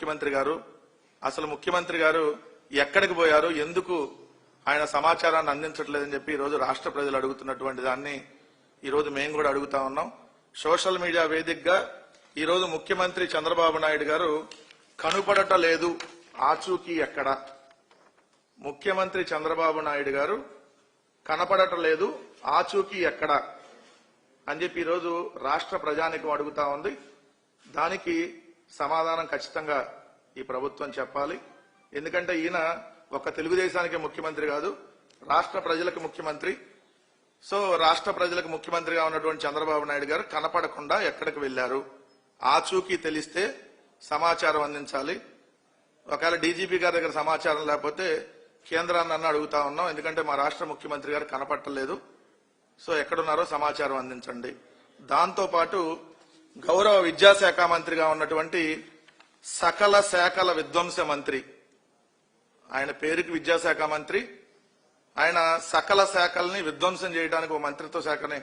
ముఖ్యమంత్రి గారు అసలు ముఖ్యమంత్రి గారు ఎక్కడికి పోయారు, ఎందుకు ఆయన సమాచారాన్ని అందించట్లేదని చెప్పి ఈరోజు రాష్ట్ర ప్రజలు అడుగుతున్నటువంటి దాన్ని ఈరోజు మేము కూడా అడుగుతా ఉన్నాం. సోషల్ మీడియా వేదికగా ఈరోజు ముఖ్యమంత్రి చంద్రబాబు నాయుడు గారు కనుపడట లేదు, ఆచూకీ ఎక్కడ? ముఖ్యమంత్రి చంద్రబాబు నాయుడు గారు కనపడట లేదు, ఆచూకీ ఎక్కడ అని చెప్పి ఈరోజు రాష్ట్ర ప్రజానికం అడుగుతా ఉంది. దానికి సమాధానం ఖచ్చితంగా ఈ ప్రభుత్వం చెప్పాలి. ఎందుకంటే ఈయన ఒక తెలుగుదేశానికి ముఖ్యమంత్రి కాదు, రాష్ట్ర ప్రజలకు ముఖ్యమంత్రి. సో రాష్ట్ర ప్రజలకు ముఖ్యమంత్రిగా ఉన్నటువంటి చంద్రబాబు నాయుడు గారు కనపడకుండా ఎక్కడికి వెళ్లారు, ఆచూకీ తెలిస్తే సమాచారం అందించాలి. ఒకవేళ డీజీపీ గారి దగ్గర సమాచారం లేకపోతే కేంద్రాన్ని అన్న అడుగుతా ఉన్నాం. ఎందుకంటే మా రాష్ట్ర ముఖ్యమంత్రి గారు కనపట్టలేదు, సో ఎక్కడున్నారో సమాచారం అందించండి. దాంతో పాటు గౌరవ విద్యాశాఖ మంత్రిగా ఉన్నటువంటి సకల శాఖల విధ్వంస మంత్రి, ఆయన పేరుకి విద్యాశాఖ మంత్రి, ఆయన సకల శాఖల్ని విధ్వంసం చేయడానికి ఒక మంత్రిత్వ శాఖని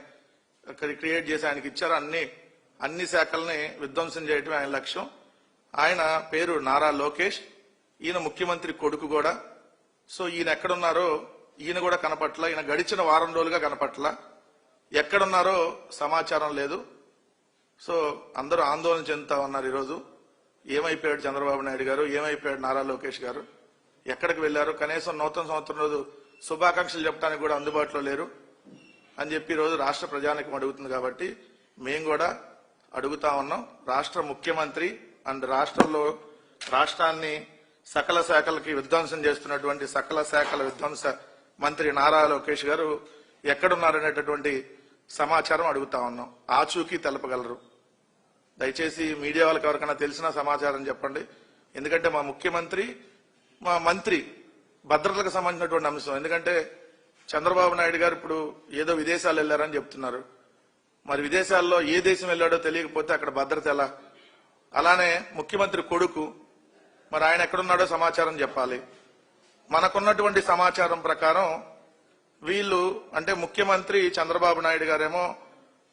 క్రియేట్ చేసి ఆయనకి ఇచ్చారు. అన్ని శాఖల్ని విధ్వంసం చేయటమే ఆయన లక్ష్యం. ఆయన పేరు నారా లోకేష్, ఈయన ముఖ్యమంత్రి కొడుకు కూడా. సో ఈయన ఎక్కడున్నారో ఈయన కూడా కనపట్ల, ఈయన గడిచిన వారం రోజులుగా కనపట్ల, ఎక్కడున్నారో సమాచారం లేదు. సో అందరూ ఆందోళన చెందుతా ఉన్నారు. ఈరోజు ఏమైపోయాడు చంద్రబాబు నాయుడు గారు, ఏమైపోయాడు నారా లోకేష్ గారు, ఎక్కడికి వెళ్లారు, కనీసం నూతన సంవత్సరం రోజు శుభాకాంక్షలు చెప్పడానికి కూడా అందుబాటులో లేరు అని చెప్పి ఈరోజు రాష్ట్ర ప్రజానికం అడుగుతుంది. కాబట్టి మేము కూడా అడుగుతా ఉన్నాం. రాష్ట్ర ముఖ్యమంత్రి అండ్ రాష్ట్రాన్ని సకల శాఖలకి విధ్వంసం చేస్తున్నటువంటి సకల శాఖల విధ్వంస మంత్రి నారా లోకేష్ గారు ఎక్కడున్నారనేటటువంటి సమాచారం అడుగుతా ఉన్నాం. ఆచూకీ తెలపగలరు. దయచేసి మీడియా వాళ్ళకి ఎవరికైనా తెలిసిన సమాచారం చెప్పండి. ఎందుకంటే మా ముఖ్యమంత్రి, మా మంత్రి భద్రతలకు సంబంధించినటువంటి అంశం. ఎందుకంటే చంద్రబాబు నాయుడు గారు ఇప్పుడు ఏదో విదేశాలు వెళ్లారని చెప్తున్నారు. మరి విదేశాల్లో ఏ దేశం వెళ్లాడో తెలియకపోతే అక్కడ భద్రత ఎలా? అలానే ముఖ్యమంత్రి కొడుకు, మరి ఆయన ఎక్కడున్నాడో సమాచారం చెప్పాలి. మనకున్నటువంటి సమాచారం ప్రకారం వీళ్ళు అంటే ముఖ్యమంత్రి చంద్రబాబు నాయుడు గారేమో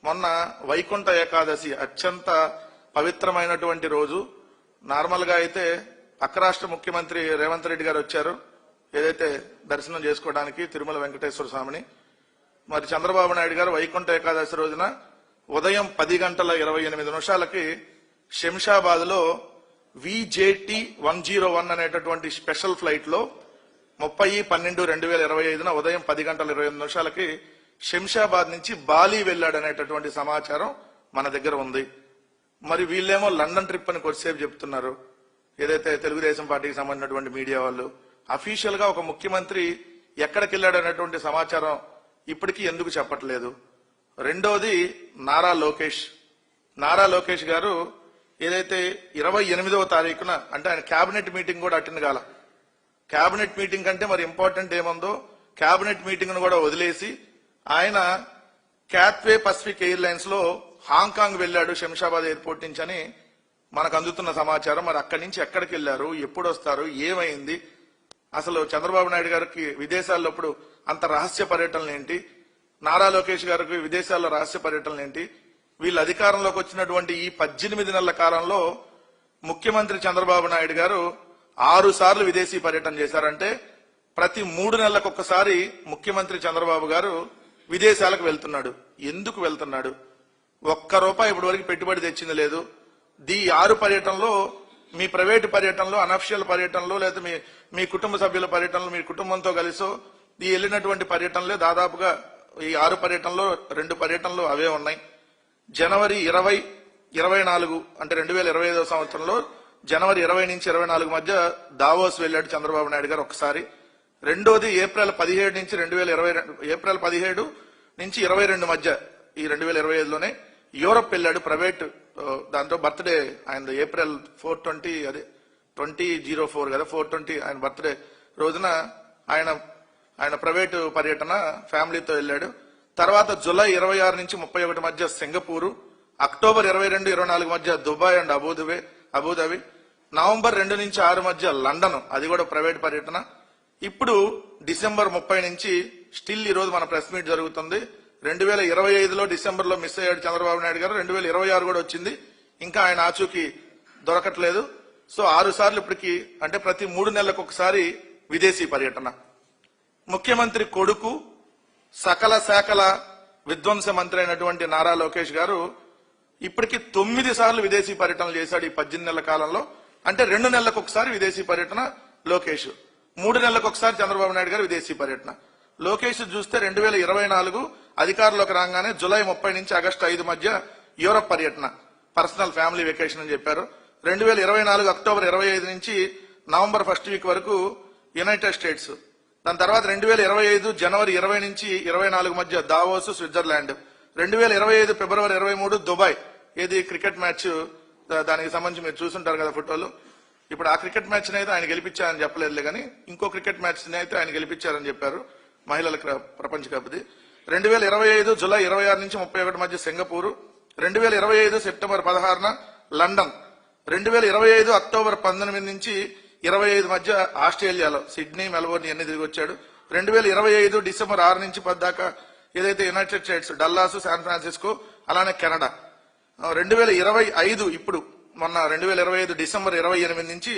మొన్న వైకుంఠ ఏకాదశి అత్యంత పవిత్రమైనటువంటి రోజు. నార్మల్ గా అయితే పక్క రాష్ట్ర ముఖ్యమంత్రి రేవంత్ రెడ్డి గారు వచ్చారు ఏదైతే దర్శనం చేసుకోవడానికి తిరుమల వెంకటేశ్వర స్వామిని. మరి చంద్రబాబు నాయుడు గారు వైకుంఠ ఏకాదశి రోజున ఉదయం 10:28 శంషాబాద్ లో VJT 101 అనేటటువంటి స్పెషల్ ఫ్లైట్ లో 30/12/2025 ఉదయం 10:29 శంషాబాద్ నుంచి బాలి వెళ్లాడనేటటువంటి సమాచారం మన దగ్గర ఉంది. మరి వీళ్ళేమో లండన్ ట్రిప్ అని కొద్దిసేపు చెప్తున్నారు. ఏదైతే తెలుగుదేశం పార్టీకి సంబంధించినటువంటి మీడియా వాళ్ళు అఫీషియల్ గా ఒక ముఖ్యమంత్రి ఎక్కడికి వెళ్ళాడనేటువంటి సమాచారం ఇప్పటికీ ఎందుకు చెప్పట్లేదు? రెండోది నారా లోకేష్ గారు ఏదైతే 28వ తారీఖున అంటే ఆయన కేబినెట్ మీటింగ్ కూడా అటెండ్ కాల. కేబినెట్ మీటింగ్ కంటే మరి ఇంపార్టెంట్ ఏముందో కేబినెట్ మీటింగ్ ను కూడా వదిలేసి ఆయన క్యాత్వే పసిఫిక్ ఎయిర్లైన్స్ లో హాంకాంగ్ వెళ్లాడు శంషాబాద్ ఎయిర్పోర్ట్ నుంచి అని మనకు అందుతున్న సమాచారం. మరి అక్కడి నుంచి ఎక్కడికి వెళ్లారు, ఎప్పుడు వస్తారు, ఏమైంది, అసలు చంద్రబాబు నాయుడు గారికి విదేశాల్లో ఇప్పుడు అంత రహస్య పర్యటనలు ఏంటి, నారా లోకేష్ గారికి విదేశాల్లో రహస్య పర్యటనలు ఏంటి? వీళ్ళు అధికారంలోకి వచ్చినటువంటి ఈ 18 నెలల కాలంలో ముఖ్యమంత్రి చంద్రబాబు నాయుడు గారు 6 సార్లు విదేశీ పర్యటన చేశారంటే ప్రతి 3 నెలలకు ఒక్కసారి ముఖ్యమంత్రి చంద్రబాబు గారు విదేశాలకు వెళ్తున్నాడు. ఎందుకు వెళ్తున్నాడు? ఒక్క రూపాయి ఇప్పటి వరకు పెట్టుబడి తెచ్చింది లేదు. ఈ 6 పర్యటనలో మీ ప్రైవేటు పర్యటనలో, అనఫిషియల్ పర్యటనలో, లేదా మీ కుటుంబ సభ్యుల పర్యటనలో, మీ కుటుంబంతో కలిసో ఈ వెళ్ళినటువంటి పర్యటనలే దాదాపుగా ఈ 6 పర్యటనలో 2 పర్యటనలు అవే ఉన్నాయి. జనవరి 20-24 అంటే 2025 సంవత్సరంలో జనవరి 20 నుంచి 24 మధ్య దావోస్ వెళ్లాడు చంద్రబాబు నాయుడు గారు ఒకసారి. రెండోది ఏప్రిల్ 17 నుంచి 22 మధ్య ఈ 2025లోనే యూరప్ వెళ్లాడు ప్రైవేట్. దాంతో బర్త్డే ఆయన ఏప్రిల్ 4/20 అదే 2004 కదా 4/20 ఆయన బర్త్డే రోజున ఆయన ప్రైవేటు పర్యటన ఫ్యామిలీతో వెళ్లాడు. తర్వాత జూలై 26 నుంచి 31 మధ్య సింగపూరు, అక్టోబర్ 22-24 మధ్య దుబాయ్ అండ్ అబుదాబి, నవంబర్ 2 నుంచి 6 మధ్య లండన్, అది కూడా ప్రైవేట్ పర్యటన. ఇప్పుడు డిసెంబర్ 30 నుంచి స్టిల్ ఈ రోజు మన ప్రెస్ మీట్ జరుగుతుంది. 2025లో డిసెంబర్ లో మిస్ అయ్యాడు చంద్రబాబు నాయుడు గారు. 2026 కూడా వచ్చింది, ఇంకా ఆయన ఆచూకీ దొరకట్లేదు. సో 6 సార్లు ఇప్పటికి, అంటే ప్రతి 3 నెలలకు ఒకసారి విదేశీ పర్యటన. ముఖ్యమంత్రి కొడుకు సకల శాఖల విధ్వంస మంత్రి అయినటువంటి నారా లోకేష్ గారు ఇప్పటికి 9 సార్లు విదేశీ పర్యటనలు చేశాడు ఈ 18 నెలల కాలంలో. అంటే 2 నెలలకు ఒకసారి విదేశీ పర్యటన లోకేష్, 3 నెలలకు ఒకసారి చంద్రబాబు నాయుడు గారు విదేశీ పర్యటన. లోకేష్ చూస్తే 2024 అధికారంలోకి రాగానే జూలై 30 నుంచి ఆగస్టు 5 మధ్య యూరప్ పర్యటన, పర్సనల్ ఫ్యామిలీ వెకేషన్ అని చెప్పారు. 2024 అక్టోబర్ 25 నుంచి నవంబర్ 1 వీక్ వరకు యునైటెడ్ స్టేట్స్. దాని తర్వాత 2025 జనవరి 20 నుంచి 24 మధ్య దావోస్, స్విట్జర్లాండ్. 2025 ఫిబ్రవరి 23 దుబాయ్. ఏది క్రికెట్ మ్యాచ్, దానికి సంబంధించి మీరు చూసుంటారు కదా ఫోటోలు. ఇప్పుడు ఆ క్రికెట్ మ్యాచ్ అయితే ఆయన గెలిపించారని చెప్పలేదులే కానీ ఇంకో క్రికెట్ మ్యాచ్ అయితే ఆయన గెలిపించారని చెప్పారు, మహిళల ప్రపంచ కప్ది. 2025 జూలై 26 నుంచి 31 మధ్య సింగపూర్. 2025 సెప్టెంబర్ 16న లండన్. 2025 అక్టోబర్ 19 నుంచి 25 మధ్య ఆస్ట్రేలియాలో సిడ్నీ, మెల్బోర్న్ ఇవన్నీ తిరిగి వచ్చాడు. 2025 డిసెంబర్ 6 నుంచి 10 దాకా ఏదైతే United states, Dallas, San Francisco, అలానే కెనడా. 2025 ఇప్పుడు మొన్న 2025 డిసెంబర్ 28 నుంచి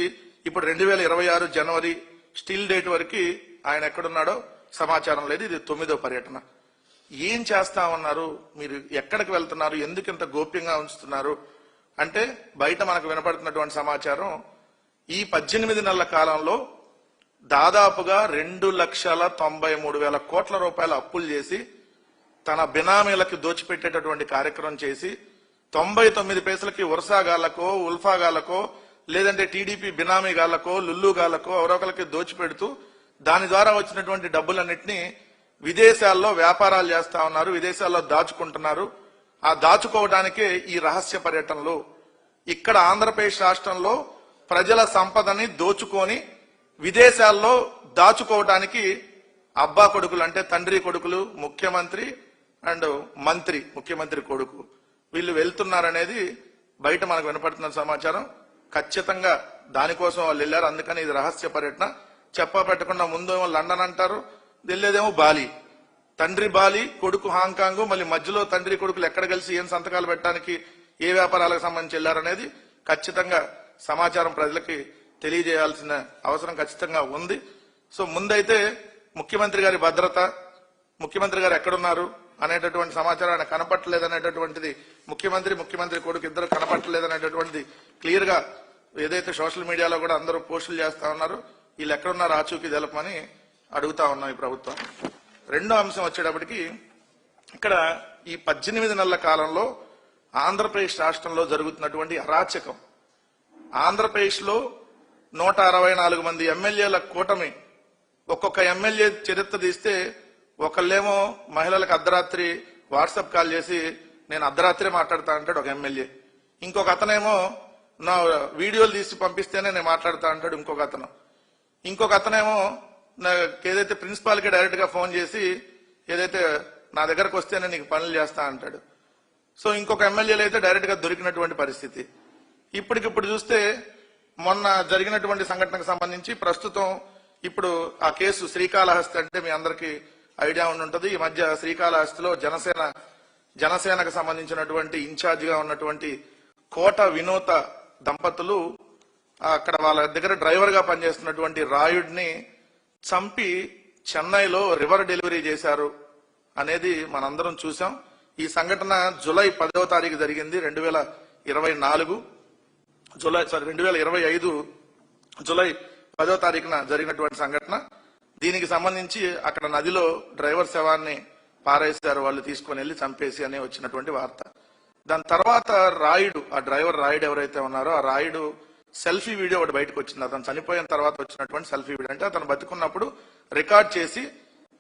ఇప్పుడు 2026 జనవరి స్టిల్ డేట్ వరకు ఆయన ఎక్కడున్నాడో సమాచారం లేదు. ఇది 9వ పర్యటన. ఏం చేస్తా ఉన్నారు మీరు, ఎక్కడికి వెళ్తున్నారు, ఎందుకు ఇంత గోప్యంగా ఉంచుతున్నారు అంటే బయట మనకు వినపడుతున్నటువంటి సమాచారం ఈ 18 నెలల కాలంలో దాదాపుగా 2,93,000 కోట్ల రూపాయల అప్పులు చేసి తన బినామీలకి దోచిపెట్టేటటువంటి కార్యక్రమం చేసి 99 పైసలకి ఉల్ఫా ఉల్ఫాగాళ్లకో లేదంటే టీడీపీ బినామీగాళ్లకో లుల్లుగాళ్లకో ఎవరొకరికి దోచిపెడుతూ దాని ద్వారా వచ్చినటువంటి డబ్బులన్నింటినీ విదేశాల్లో వ్యాపారాలు చేస్తా ఉన్నారు, విదేశాల్లో దాచుకుంటున్నారు. ఆ దాచుకోవడానికే ఈ రహస్య పర్యటనలు. ఇక్కడ ఆంధ్రప్రదేశ్ రాష్ట్రంలో ప్రజల సంపదని దోచుకొని విదేశాల్లో దాచుకోవడానికి అబ్బా కొడుకులు, అంటే తండ్రి కొడుకులు, ముఖ్యమంత్రి అండ్ మంత్రి, ముఖ్యమంత్రి కొడుకు, వీళ్ళు వెళ్తున్నారనేది బయట మనకు వినపడుతున్న సమాచారం. ఖచ్చితంగా దానికోసం వాళ్ళు వెళ్లారు. అందుకని ఇది రహస్య పర్యటన. చెప్పా పెట్టకుండా ముందేమో లండన్ అంటారు, వెళ్ళేదేమో బాలి. తండ్రి బాలి, కొడుకు హాంకాంగ్, మళ్ళీ మధ్యలో తండ్రి కొడుకులు ఎక్కడ కలిసి ఏం సంతకాలు పెట్టడానికి, ఏ వ్యాపారాలకు సంబంధించి వెళ్లారనేది ఖచ్చితంగా సమాచారం ప్రజలకి తెలియజేయాల్సిన అవసరం ఖచ్చితంగా ఉంది. సో ముందైతే ముఖ్యమంత్రి గారి భద్రత, ముఖ్యమంత్రి గారు ఎక్కడున్నారు అనేటటువంటి సమాచారం ఆయన కనపట్టలేదనేటటువంటిది, ముఖ్యమంత్రి కొడుకు ఇద్దరు కనపట్టలేదనేటటువంటిది క్లియర్ గా ఏదైతే సోషల్ మీడియాలో కూడా అందరూ పోస్టులు చేస్తా ఉన్నారు, వీళ్ళు ఎక్కడున్నారు ఆచూకీ తెలపమని అడుగుతా ఉన్నాం ఈ ప్రభుత్వం. రెండో అంశం వచ్చేటప్పటికి ఇక్కడ ఈ 18 నెలల కాలంలో ఆంధ్రప్రదేశ్ రాష్ట్రంలో జరుగుతున్నటువంటి అరాచకం. ఆంధ్రప్రదేశ్ లో 164 మంది ఎమ్మెల్యేల కూటమి. ఒక్కొక్క ఎమ్మెల్యే చరిత్ర తీస్తే ఒకళ్ళేమో మహిళలకు అర్ధరాత్రి వాట్సాప్ కాల్ చేసి నేను అర్ధరాత్రి మాట్లాడతా అంటాడు ఒక ఎమ్మెల్యే. ఇంకొక అతనేమో నా వీడియోలు తీసి పంపిస్తేనే నేను మాట్లాడతా అంటాడు ఇంకొక అతను. ఇంకొక అతనేమో ఏదైతే ప్రిన్సిపాల్ కి డైరెక్ట్ గా ఫోన్ చేసి ఏదైతే నా దగ్గరకు వస్తేనే నీకు పనులు చేస్తా అంటాడు. సో ఇంకొక ఎమ్మెల్యేలు అయితే డైరెక్ట్ గా దొరికినటువంటి పరిస్థితి. ఇప్పటికిప్పుడు చూస్తే మొన్న జరిగినటువంటి సంఘటనకు సంబంధించి ప్రస్తుతం ఇప్పుడు ఆ కేసు శ్రీకాళహస్తి, అంటే మీ అందరికీ ఐడియా ఉండి ఈ మధ్య శ్రీకాళహస్తిలో జనసేనకు సంబంధించినటువంటి ఇన్ఛార్జ్ గా ఉన్నటువంటి కోట వినోత దంపతులు అక్కడ వాళ్ళ దగ్గర డ్రైవర్ గా పనిచేస్తున్నటువంటి రాయుడిని చంపి చెన్నైలో రివర్ డెలివరీ చేశారు అనేది మనందరం చూసాం. ఈ సంఘటన జూలై 10వ తారీఖు జరిగింది. 2025 జూలై 10వ తారీఖున జరిగినటువంటి సంఘటన. దీనికి సంబంధించి అక్కడ నదిలో డ్రైవర్ శవాన్ని పారేశారు వాళ్ళు, తీసుకుని వెళ్లి చంపేసి అని వచ్చినటువంటి వార్త. దాని తర్వాత రాయుడు, ఆ డ్రైవర్ రాయుడు ఎవరైతే ఉన్నారో ఆ రాయుడు సెల్ఫీ వీడియో ఒకటి బయటకు వచ్చింది. అతను చనిపోయిన తర్వాత వచ్చినటువంటి సెల్ఫీ వీడియో, అంటే అతను బతుకున్నప్పుడు రికార్డ్ చేసి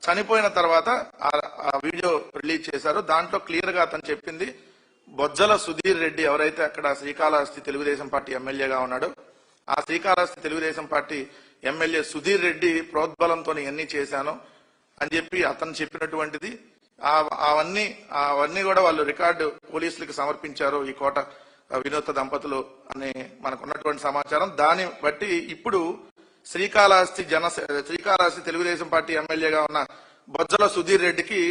చనిపోయిన తర్వాత ఆ వీడియో రిలీజ్ చేశారు. దాంట్లో క్లియర్ గా అతను చెప్పింది బొజ్జల సుధీర్ రెడ్డి ఎవరైతే అక్కడ శ్రీకాళహస్తి తెలుగుదేశం పార్టీ ఎమ్మెల్యేగా ఉన్నాడో ఆ శ్రీకాళహస్తి తెలుగుదేశం పార్టీ ఎమ్మెల్యే సుధీర్ రెడ్డి ప్రోద్బలంతో ఎన్ని చేశాను అని చెప్పి అతను చెప్పినటువంటిది. అవన్నీ కూడా వాళ్ళు రికార్డు పోలీసులకు సమర్పించారు ఈ కోట వినోద దంపతులు అని మనకున్నటువంటి సమాచారం. దాన్ని బట్టి ఇప్పుడు శ్రీకాళహస్తి తెలుగుదేశం పార్టీ ఎమ్మెల్యేగా ఉన్న బొజ్జల సుధీర్ రెడ్డికి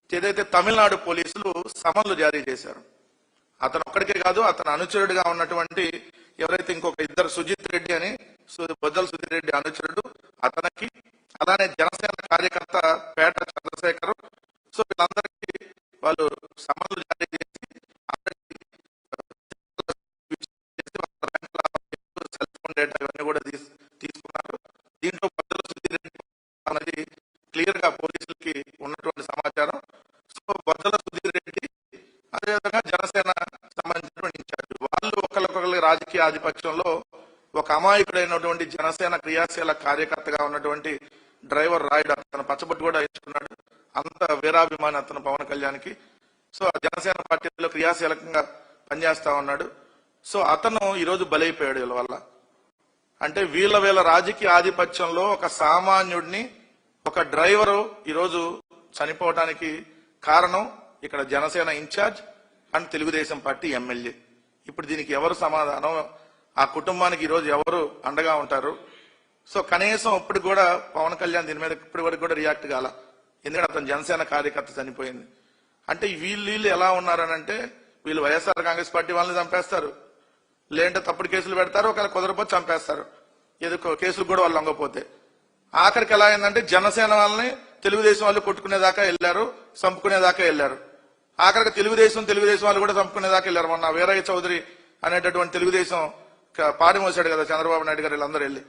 ఏదైతే తమిళనాడు పోలీసులు సమన్లు జారీ చేశారు. అతను ఒక్కడికే కాదు, అతను అనుచరుడిగా ఉన్నటువంటి ఎవరైతే ఇంకొక ఇద్దరు సుజిత్ రెడ్డి అని బొజ్జల సుజిత్ రెడ్డి అనుచరుడు అతనికి, అలానే జనసేన కార్యకర్త పేట చంద్రశేఖర్. సో వీళ్ళందరికీ వాళ్ళు సమన్లు జారీ చేసి సెల్ ఫోన్ డేటా ఇవన్నీ కూడా తీసుకున్నారు. దీంట్లో బొజ్జల సుజిత్ రెడ్డి అనేది క్లియర్ గా పోలీసులకి ఉన్నటువంటి సమాచారం. సో బొజ్జల సుధీర్ రెడ్డి అదేవిధంగా జనసేన సంబంధించినటువంటి ఇన్ఛార్జ్ వాళ్ళు ఒకరికొకరి రాజకీయ ఆధిపత్యంలో ఒక అమాయకుడైనటువంటి జనసేన క్రియాశీల కార్యకర్తగా ఉన్నటువంటి డ్రైవర్ రాయుడు, అతను పచ్చబొట్టు కూడా ఇచ్చుకున్నాడు, అంత వీరాభిమాని అతను పవన్ కళ్యాణ్కి. సో ఆ జనసేన పార్టీలో క్రియాశీలకంగా పనిచేస్తా ఉన్నాడు. సో అతను ఈరోజు బలైపోయాడు వీళ్ళ వల్ల. అంటే వీళ్ళ రాజకీయ ఆధిపత్యంలో ఒక సామాన్యుడిని, ఒక డ్రైవరు ఈరోజు చనిపోవటానికి కారణం ఇక్కడ Janasena in charge and Telugu Desam party MLA. ఇప్పుడు దీనికి ఎవరు సమాధానం? ఆ కుటుంబానికి ఈరోజు ఎవరు అండగా ఉంటారు? సో కనీసం ఇప్పుడు కూడా పవన్ కళ్యాణ్ దీని మీద ఇప్పటి వరకు కూడా రియాక్ట్ కాల, ఎందుకంటే అతను జనసేన కార్యకర్త చనిపోయింది. అంటే వీళ్ళు ఎలా ఉన్నారనంటే వీళ్ళు వైఎస్ఆర్ కాంగ్రెస్ పార్టీ వాళ్ళని చంపేస్తారు, లేదంటే తప్పుడు కేసులు పెడతారు, ఒకవేళ కుదరపోతే చంపేస్తారు, ఏదో కేసులు కూడా వాళ్ళు లొంగపోతే. ఆఖరికి ఎలా అయిందంటే జనసేన వాళ్ళని తెలుగుదేశం వాళ్ళు కొట్టుకునేదాకా వెళ్ళారు, చంపుకునేదాకా వెళ్ళారు. ఆఖరికి తెలుగుదేశం వాళ్ళు కూడా చంపుకునేదాకా వెళ్ళారు. మొన్న వీరయ్య చౌదరి అనేటటువంటి తెలుగుదేశం పాడి మోసాడు కదా చంద్రబాబు నాయుడు గారు వీళ్ళందరూ వెళ్ళి.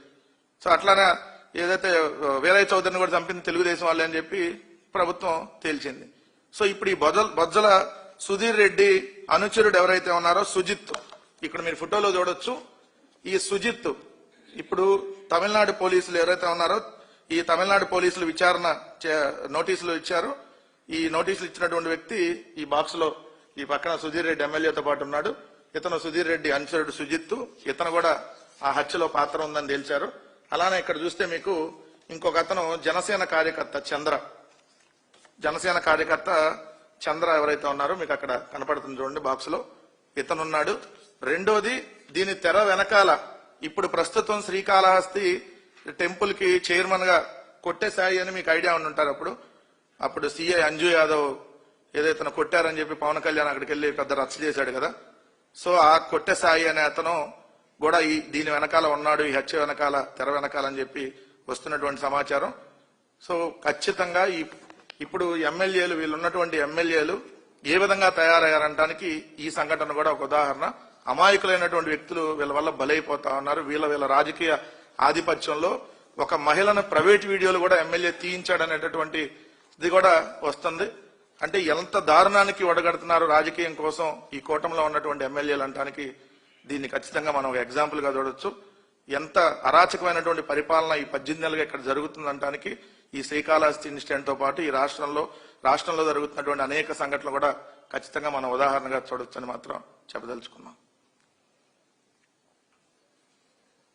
సో అట్లానే ఏదైతే వీరయ్య చౌదరిని కూడా చంపింది తెలుగుదేశం వాళ్ళే అని చెప్పి ప్రభుత్వం తేల్చింది. సో ఇప్పుడు ఈ బొజ్జల సుధీర్ రెడ్డి అనుచరుడు ఎవరైతే ఉన్నారో సుజిత్, ఇక్కడ మీరు ఫోటోలో చూడొచ్చు. ఈ సుజిత్ ఇప్పుడు తమిళనాడు పోలీసులు ఎవరైతే ఉన్నారో ఈ తమిళనాడు పోలీసులు విచారణ నోటీసులు ఇచ్చారు. ఈ నోటీసులు ఇచ్చినటువంటి వ్యక్తి ఈ బాక్స్ లో ఈ పక్కన సుధీర్ రెడ్డి ఎమ్మెల్యేతో పాటు ఉన్నాడు. ఇతను సుధీర్ రెడ్డి అనుచరుడు సుజిత్, ఇతను కూడా ఆ హత్యలో పాత్ర ఉందని తేల్చారు. అలానే ఇక్కడ చూస్తే మీకు ఇంకొక అతను జనసేన కార్యకర్త చంద్ర ఎవరైతే ఉన్నారో మీకు అక్కడ కనపడుతుంది చూడండి బాక్స్ లో, ఇతనున్నాడు. రెండోది దీని తెర వెనకాల ఇప్పుడు ప్రస్తుతం శ్రీకాళహస్తి టెంపుల్ కి చైర్మన్ గా కొట్టే సాయి అని మీకు ఐడియా ఉంటారు. అప్పుడు సిఐ అంజు యాదవ్ ఏదైతే కొట్టారని చెప్పి పవన్ కళ్యాణ్ అక్కడికి వెళ్లి పెద్ద రచ్చ చేశాడు కదా. సో ఆ కొట్టే సాయి అనే అతను కూడా దీని వెనకాల ఉన్నాడు, ఈ హత్య వెనకాల తెర వెనకాల అని చెప్పి వస్తున్నటువంటి సమాచారం. సో ఖచ్చితంగా ఇప్పుడు ఎమ్మెల్యేలు వీళ్ళు ఉన్నటువంటి ఎమ్మెల్యేలు ఏ విధంగా తయారయ్యారంటానికి ఈ సంఘటన కూడా ఒక ఉదాహరణ. అమాయకులైనటువంటి వ్యక్తులు వీళ్ళ వల్ల బలైపోతా ఉన్నారు. వీళ్ళ రాజకీయ ఆధిపత్యంలో ఒక మహిళను ప్రైవేట్ వీడియోలు కూడా ఎమ్మెల్యే తీయించాడనేటటువంటి ఇది కూడా వస్తుంది. అంటే ఎంత దారుణానికి ఒడగడుతున్నారు రాజకీయం కోసం ఈ కూటమిలో ఉన్నటువంటి ఎమ్మెల్యేలు అంటానికి దీన్ని ఖచ్చితంగా మనం ఒక ఎగ్జాంపుల్ గా చూడొచ్చు. ఎంత అరాచకమైనటువంటి పరిపాలన ఈ 18 నెలలుగా ఇక్కడ జరుగుతుందంటానికి ఈ శ్రీకాళహస్తి ఇన్సిడెంట్ తో పాటు ఈ రాష్ట్రంలో జరుగుతున్నటువంటి అనేక సంఘటనలు కూడా ఖచ్చితంగా మనం ఉదాహరణగా చూడొచ్చని మాత్రం చెప్పదలుచుకున్నాం.